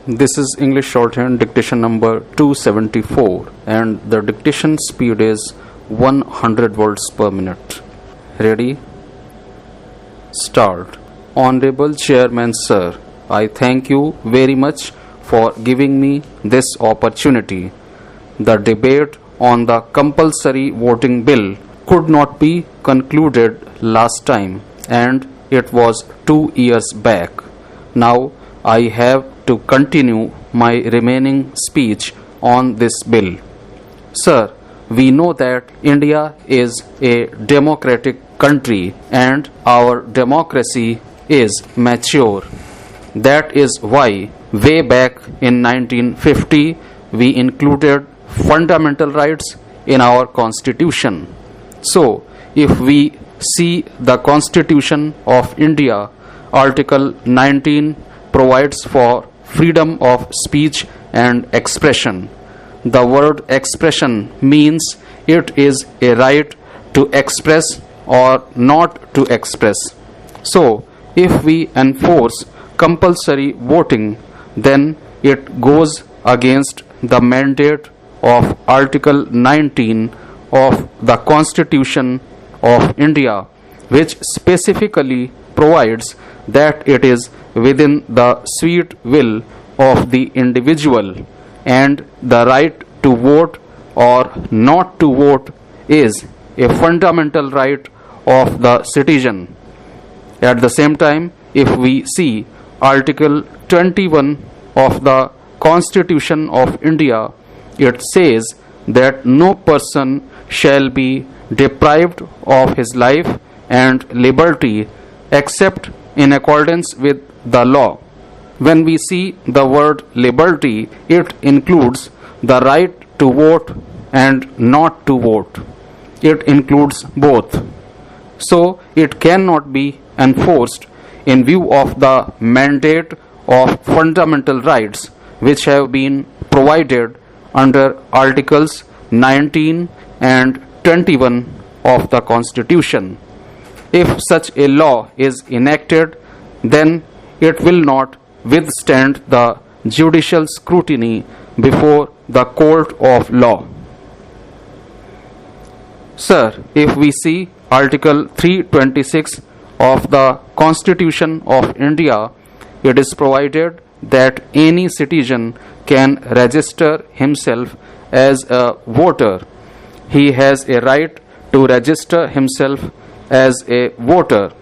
This is English shorthand dictation number 274 and the dictation speed is 100 words per minute. Ready? Start. Honorable Chairman Sir, I thank you very much for giving me this opportunity. The debate on the compulsory voting bill could not be concluded last time and it was 2 years back. Now I have to continue my remaining speech on this bill. Sir, we know that India is a democratic country and our democracy is mature. That is why way back in 1950 we included fundamental rights in our constitution. So, if we see the Constitution of India, Article 19 provides for freedom of speech and expression. The word expression means it is a right to express or not to express. So, if we enforce compulsory voting, then it goes against the mandate of Article 19 of the Constitution of India, which specifically provides that it is within the sweet will of the individual and the right to vote or not to vote is a fundamental right of the citizen. At the same time, if we see Article 21 of the Constitution of India, it says that no person shall be deprived of his life and liberty except in accordance with the law. When we see the word liberty, it includes the right to vote and not to vote. It includes both. So, it cannot be enforced in view of the mandate of fundamental rights which have been provided under Articles 19 and 21 of the Constitution. If such a law is enacted, then it will not withstand the judicial scrutiny before the court of law. Sir, if we see Article 326 of the Constitution of India, it is provided that any citizen can register himself as a voter. He has a right to register himself as a voter,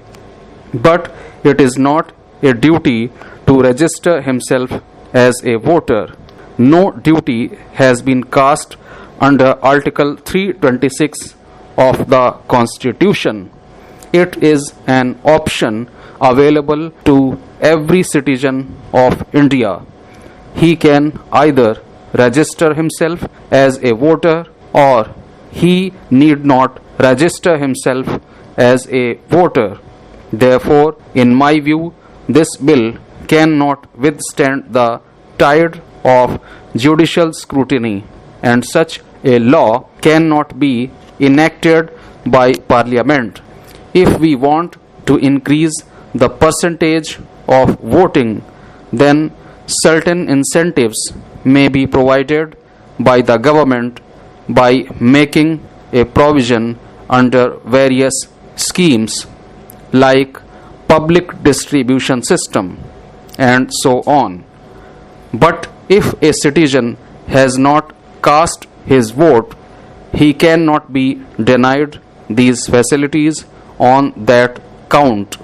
but it is not a duty to register himself as a voter. No duty has been cast under Article 326 of the Constitution. It is an option available to every citizen of India. He can either register himself as a voter or he need not register himself as a voter. Therefore, in my view, this bill cannot withstand the tide of judicial scrutiny and such a law cannot be enacted by Parliament. If we want to increase the percentage of voting, then certain incentives may be provided by the government by making a provision under various schemes like public distribution system and so on. But if a citizen has not cast his vote, he cannot be denied these facilities on that count.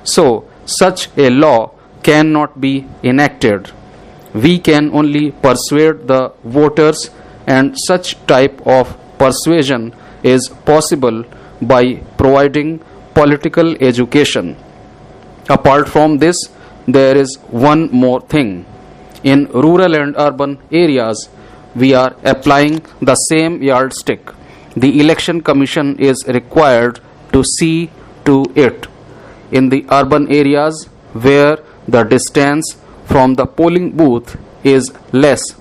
So, such a law cannot be enacted. We can only persuade the voters, and such type of persuasion is possible by providing political education. Apart from this, there is one more thing. In rural and urban areas, we are applying the same yardstick. The Election Commission is required to see to it. In the urban areas where the distance from the polling booth is less,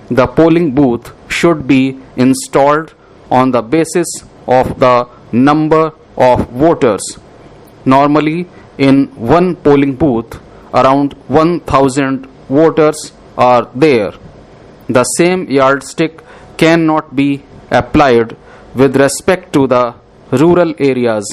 the polling booth should be installed on the basis of the number of voters. Normally, in one polling booth, around 1000 voters are there. The same yardstick cannot be applied with respect to the rural areas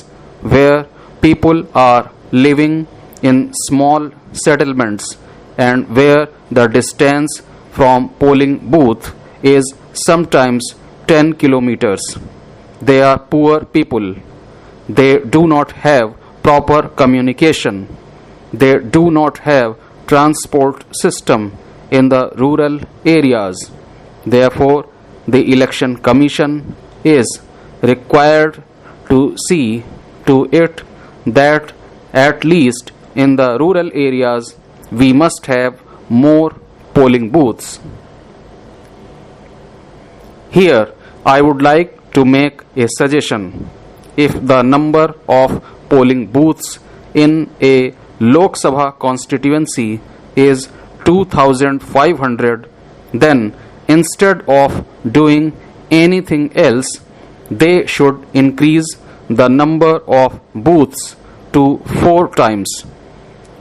where people are living in small settlements and where the distance from polling booth is sometimes 10 kilometers. They are poor people. They do not have proper communication. They do not have transport system in the rural areas. Therefore, the Election Commission is required to see to it that at least in the rural areas we must have more polling booths. Here I would like to make a suggestion. If the number of polling booths in a Lok Sabha constituency is 2500, then instead of doing anything else, they should increase the number of booths to 4 times.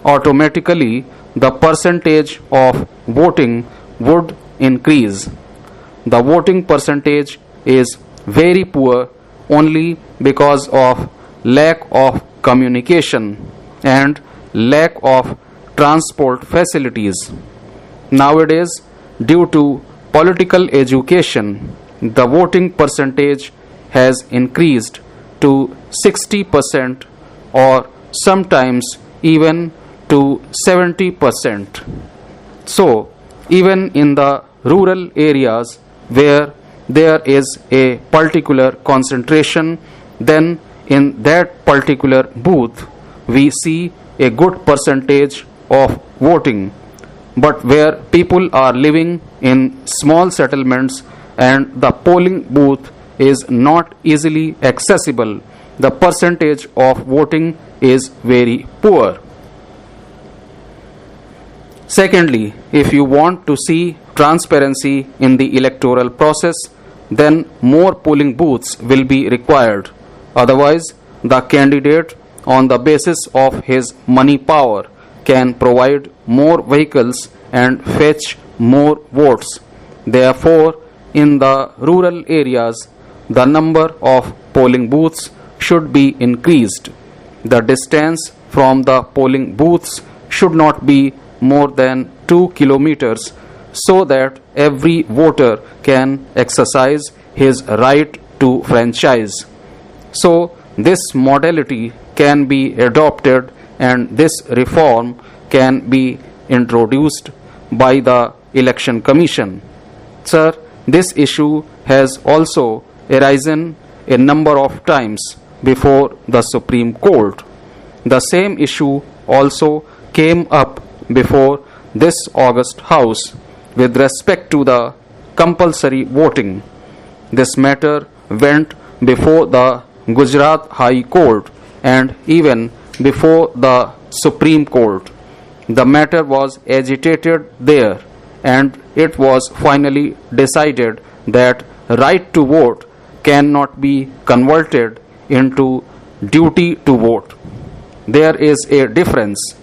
Automatically, the percentage of voting would increase. The voting percentage is very poor only because of lack of communication and lack of transport facilities. Nowadays, due to political education, the voting percentage has increased to 60% or sometimes even to 70%. So, even in the rural areas where there is a particular concentration, then in that particular booth we see a good percentage of voting. But where people are living in small settlements and the polling booth is not easily accessible, the percentage of voting is very poor. Secondly, if you want to see transparency in the electoral process, then more polling booths will be required. Otherwise, the candidate, on the basis of his money power, can provide more vehicles and fetch more votes. Therefore, in the rural areas, the number of polling booths should be increased. The distance from the polling booths should not be more than 2 kilometers so that every voter can exercise his right to franchise. So, this modality can be adopted and this reform can be introduced by the Election Commission. Sir, this issue has also arisen a number of times before the Supreme Court. The same issue also came up before this august House with respect to the compulsory voting. This matter went before the Gujarat High Court and even before the Supreme Court. The matter was agitated there and it was finally decided that right to vote cannot be converted into duty to vote. There is a difference.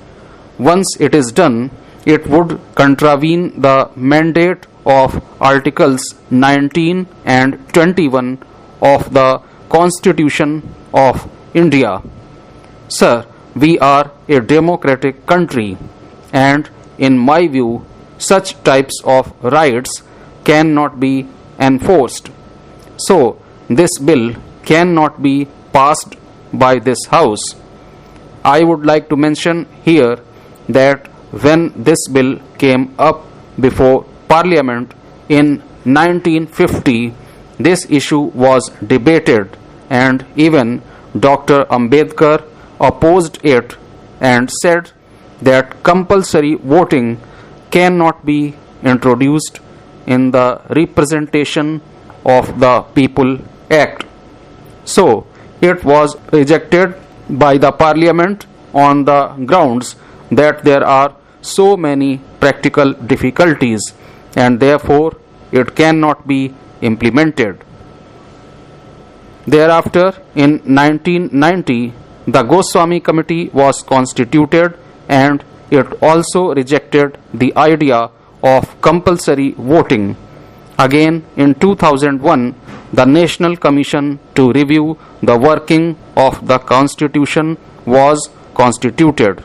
Once it is done, it would contravene the mandate of Articles 19 and 21 of the Constitution of India. Sir, we are a democratic country and in my view, such types of rights cannot be enforced. So, this bill cannot be passed by this House. I would like to mention here that when this bill came up before Parliament in 1950, this issue was debated and even Dr. Ambedkar opposed it and said that compulsory voting cannot be introduced in the Representation of the People Act. So, it was rejected by the Parliament on the grounds that there are so many practical difficulties and therefore it cannot be implemented. Thereafter, in 1990, the Goswami Committee was constituted and it also rejected the idea of compulsory voting. Again, in 2001, the National Commission to review the working of the Constitution was constituted.